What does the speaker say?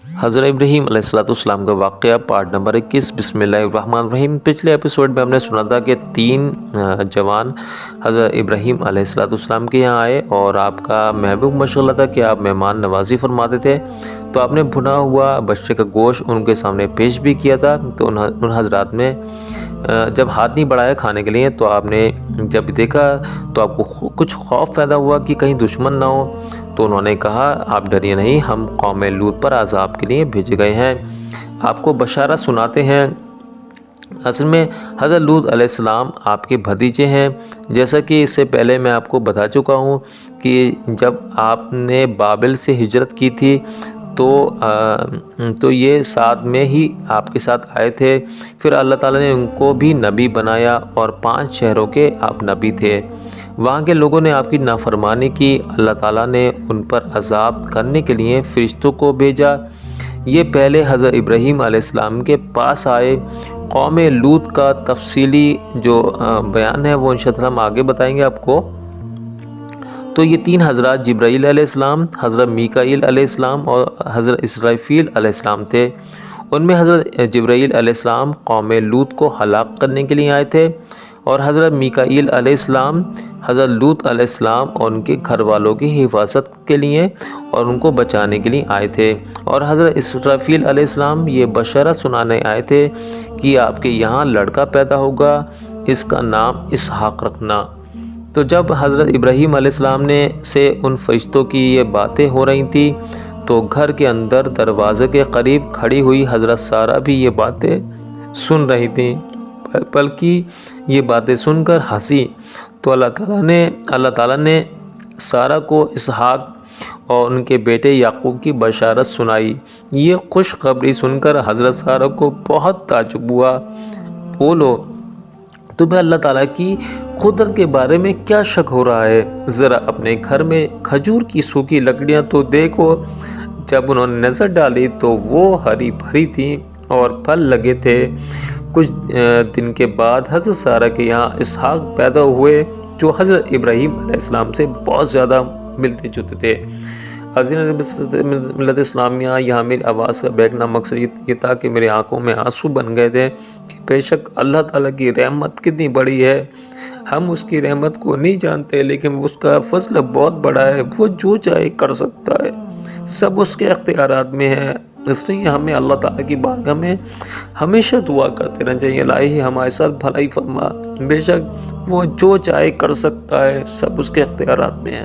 حضرت ابراہیم علیہ السلام کا واقعہ پارٹ نمبر 21۔ بسم اللہ الرحمن الرحیم۔ پچھلے ایپیسوڈ میں ہم نے سنا تھا کہ 3 جوان حضرت ابراہیم علیہ السلام کے یہاں آئے اور آپ کا محبوب مشغلہ تھا کہ آپ مہمان نوازی فرماتے تھے، تو آپ نے بھنا ہوا بچے کا گوشت ان کے سامنے پیش بھی کیا تھا۔ تو ان حضرات نے جب ہاتھ نہیں بڑھایا کھانے کے لیے، تو آپ نے جب دیکھا تو آپ کو کچھ خوف پیدا ہوا کہ کہیں دشمن نہ ہو، تو انہوں نے کہا آپ ڈریے نہیں، ہم قوم لوط پر عذاب کے لیے بھیجے گئے ہیں، آپ کو بشارت سناتے ہیں۔ اصل میں حضرت لوط علیہ السلام آپ کے بھتیجے ہیں، جیسا کہ اس سے پہلے میں آپ کو بتا چکا ہوں کہ جب آپ نے بابل سے ہجرت کی تھی تو یہ ساتھ میں ہی آپ کے ساتھ آئے تھے۔ پھر اللہ تعالیٰ نے ان کو بھی نبی بنایا اور 5 شہروں کے آپ نبی تھے۔ وہاں کے لوگوں نے آپ کی نافرمانی کی، اللہ تعالیٰ نے ان پر عذاب کرنے کے لیے فرشتوں کو بھیجا۔ یہ پہلے حضرت ابراہیم علیہ السلام کے پاس آئے۔ قوم لوط کا تفصیلی جو بیان ہے وہ انشاءاللہ ہم آگے بتائیں گے آپ کو۔ تو یہ 3 حضرات جبرائیل علیہ السلام، حضرت میکائیل علیہ السلام اور حضرت اسرافیل علیہ السلام تھے۔ ان میں حضرت جبرائیل علیہ السلام قوم لوط کو ہلاک کرنے کے لیے آئے تھے، اور حضرت میکائیل علیہ السلام حضرت لوط علیہ السلام اور ان کے گھر والوں کی حفاظت کے لیے اور ان کو بچانے کے لیے آئے تھے، اور حضرت اسرافیل علیہ السلام یہ بشارت سنانے آئے تھے کہ آپ کے یہاں لڑکا پیدا ہوگا، اس کا نام اسحاق رکھنا۔ تو جب حضرت ابراہیم علیہ السلام سے ان فرشتوں کی یہ باتیں ہو رہی تھیں، تو گھر کے اندر دروازے کے قریب کھڑی ہوئی حضرت سارہ بھی یہ باتیں سن رہی تھیں، بلکہ یہ باتیں سن کر ہنسی۔ تو اللہ تعالیٰ نے سارہ کو اسحاق اور ان کے بیٹے یعقوب کی بشارت سنائی۔ یہ خوشخبری سن کر حضرت سارہ کو بہت تعجب ہوا۔ بولو، تمہیں اللہ تعالیٰ کی قدرت کے بارے میں کیا شک ہو رہا ہے؟ ذرا اپنے گھر میں کھجور کی سوکھی لکڑیاں تو دیکھو۔ جب انہوں نے نظر ڈالی تو وہ ہری بھری تھیں اور پھل لگے تھے۔ کچھ دن کے بعد حضرت سارہ کے یہاں اسحاق پیدا ہوئے، جو حضرت ابراہیم علیہ السلام سے بہت زیادہ ملتے جلتے تھے۔ عظیم ملت اسلامیہ، یہاں میری آواز کا بیٹھنا مقصد یہ تھا کہ میری آنکھوں میں آنسو بن گئے تھے کہ بے شک اللہ تعالیٰ کی رحمت کتنی بڑی ہے۔ ہم اس کی رحمت کو نہیں جانتے، لیکن اس کا فضل بہت بڑا ہے، وہ جو چاہے کر سکتا ہے، سب اس کے اختیارات میں ہے۔ اس لیے ہمیں اللہ تعالیٰ کی بارگاہ میں ہمیشہ دعا کرتے رہنا چاہیے، الہی ہمارے ساتھ بھلائی فرما، بے شک وہ جو چاہے کر سکتا ہے، سب اس کے اختیارات میں ہے۔